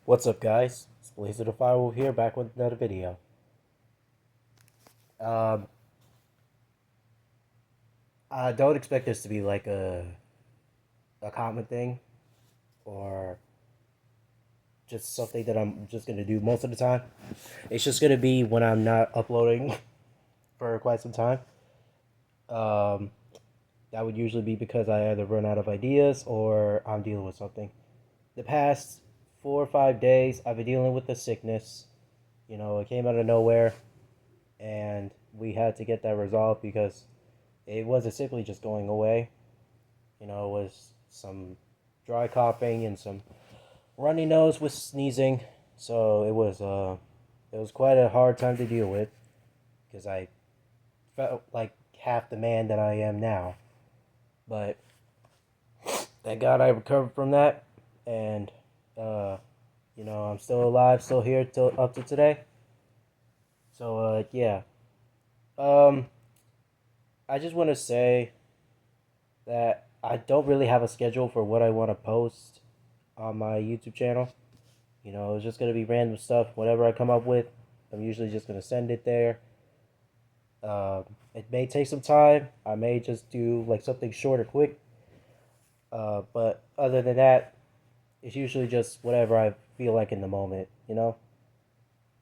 What's up, guys? It's Blazer the Firewolf here, back with another video. Um, I don't expect this to be like a common thing or just something that I'm just gonna do most of the time. It's just gonna be when I'm not uploading for quite some time. Um, that would usually be because I either run out of ideas or I'm dealing with something. The past 4 or 5 days, I've been dealing with the sickness. It came out of nowhere, and we had to get that resolved because it wasn't simply just going away. It was some dry coughing and some runny nose with sneezing. So it was quite a hard time to deal with because I felt like half the man that I am now. But thank God I recovered from that, and uh, I'm still alive, still here till up to today. So yeah. Um, I just want to say that I don't really have a schedule for what I want to post on my YouTube channel. It's just gonna be random stuff. Whatever I come up with, I'm usually just gonna send it there. It may take some time. I may just do like something short or quick. But other than that, it's usually just whatever I feel like in the moment.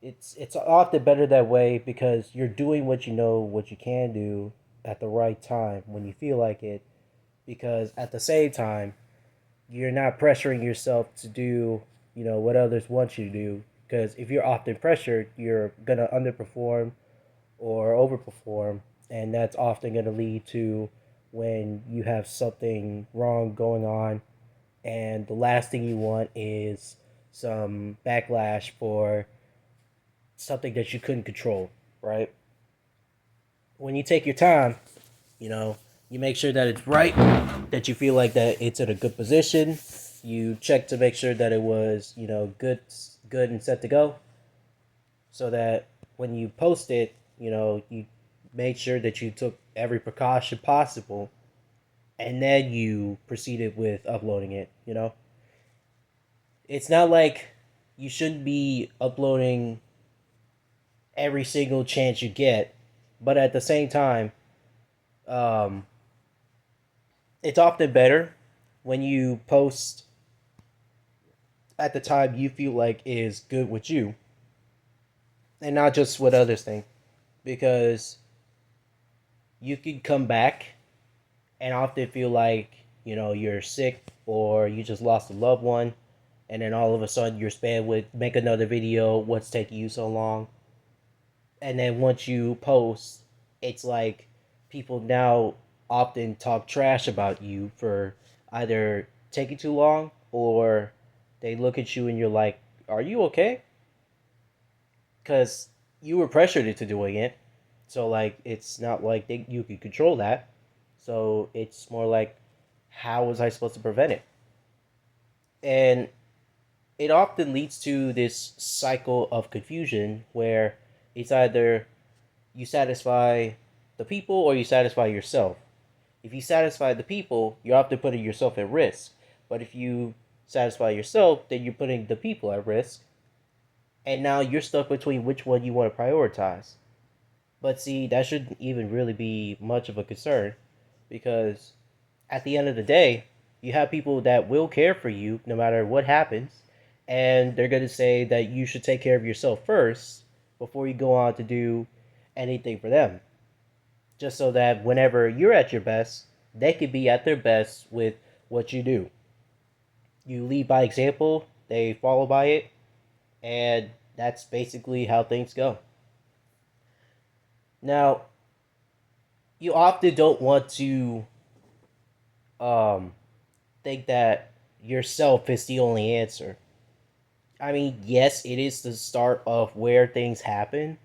It's often better that way because you're doing what you know what you can do at the right time when you feel like it. Because at the same time, you're not pressuring yourself to do what others want you to do, because if you're often pressured, you're going to underperform or overperform, and that's often going to lead to when you have something wrong going on, and the last thing you want is some backlash for something that you couldn't control, right? When you take your time, you know, you make sure that it's right, that you feel like that it's in a good position. You check to make sure that it was, good and set to go, so that when you post it, you made sure that you took every precaution possible, and then you proceeded with uploading it. It's not like you shouldn't be uploading every single chance you get, but at the same time, um, it's often better when you post at the time you feel like is good with you and not just what others think, because you can come back and often feel like you're sick or you just lost a loved one, and then all of a sudden you're spammed with make another video, what's taking you so long. And then once you post, it's like people now often talk trash about you for either taking too long, or they look at you and you're like, are you okay? Because you were pressured into doing it. So, like, it's not like you could control that. So, it's more like, how was I supposed to prevent it? And it often leads to this cycle of confusion where it's either you satisfy the people or you satisfy yourself. If you satisfy the people, you're often putting yourself at risk. But if you satisfy yourself, then you're putting the people at risk. And now you're stuck between which one you want to prioritize. But see, that shouldn't even really be much of a concern, because at the end of the day, you have people that will care for you no matter what happens, and they're going to say that you should take care of yourself first before you go on to do anything for them. Just so that whenever you're at your best, they can be at their best with what you do. You lead by example, they follow by it, and that's basically how things go. Now, you often don't want to um, think that yourself is the only answer. I mean, yes, it is the start of where things happen,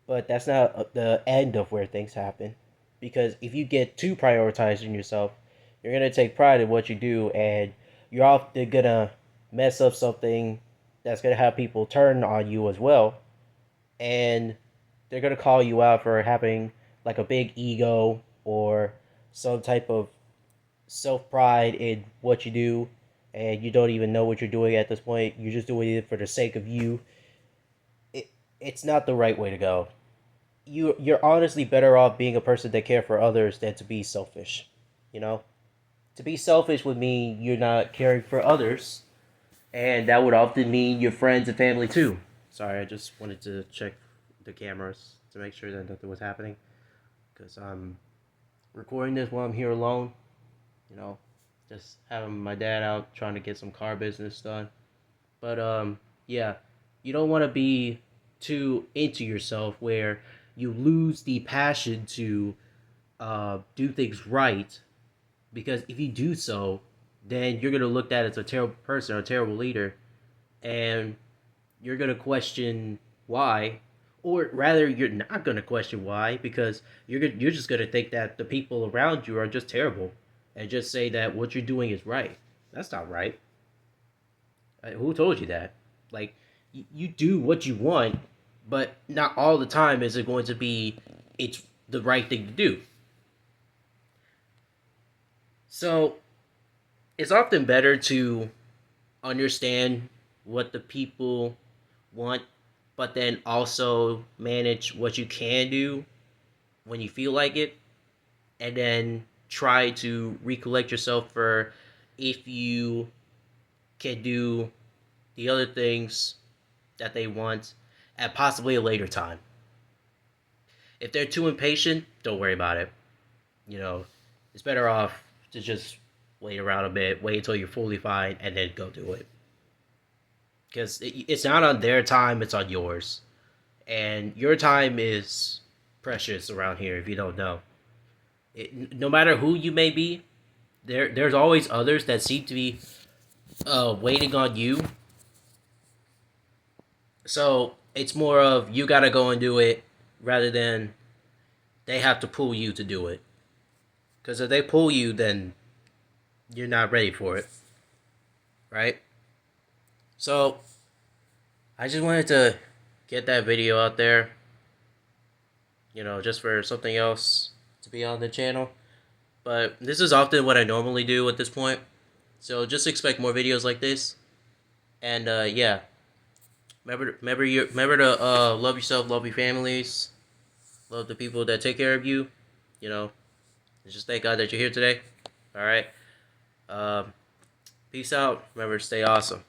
but that's not the end of where things happen. Because if you get too prioritizing yourself, you're gonna take pride in what you do, and you're often gonna mess up something that's gonna have people turn on you as well, and they're gonna call you out for having like a big ego or some type of self pride in what you do, and you don't even know what you're doing at this point. You're just doing it for the sake of you. It's not the right way to go. You're honestly better off being a person that care for others than to be selfish. You know, to be selfish would mean you're not caring for others, and that would often mean your friends and family too. Sorry, I just wanted to check the cameras to make sure that nothing was happening because I'm recording this while I'm here alone. You know, just having my dad out trying to get some car business done. But yeah, you don't want to be too into yourself where you lose the passion to do things right. Because if you do so, then you're gonna look at as a terrible person or a terrible leader, and you're gonna question why, or rather, you're not gonna question why because you're just gonna think that the people around you are just terrible, and just say that what you're doing is right. That's not right. Who told you that? Like, you do what you want, but not all the time is it going to be it's the right thing to do. So it's often better to understand what the people want, but then also manage what you can do when you feel like it, and then try to recollect yourself for if you can do the other things that they want at possibly a later time. If they're too impatient, don't worry about it. You know, it's better off to just wait around a bit, wait until you're fully fine, and then go do it. Because it's not on their time, it's on yours. And your time is precious around here if you don't know. No matter who you may be, there's always others that seem to be waiting on you. So it's more of you gotta go and do it rather than they have to pull you to do it. Because if they pull you, then you're not ready for it, right? So I just wanted to get that video out there, just for something else to be on the channel. But this is often what I normally do at this point. So just expect more videos like this. And yeah, remember to love yourself, love your families, love the people that take care of you. You know, just thank God that you're here today. All right. Um, Peace out. Remember to stay awesome.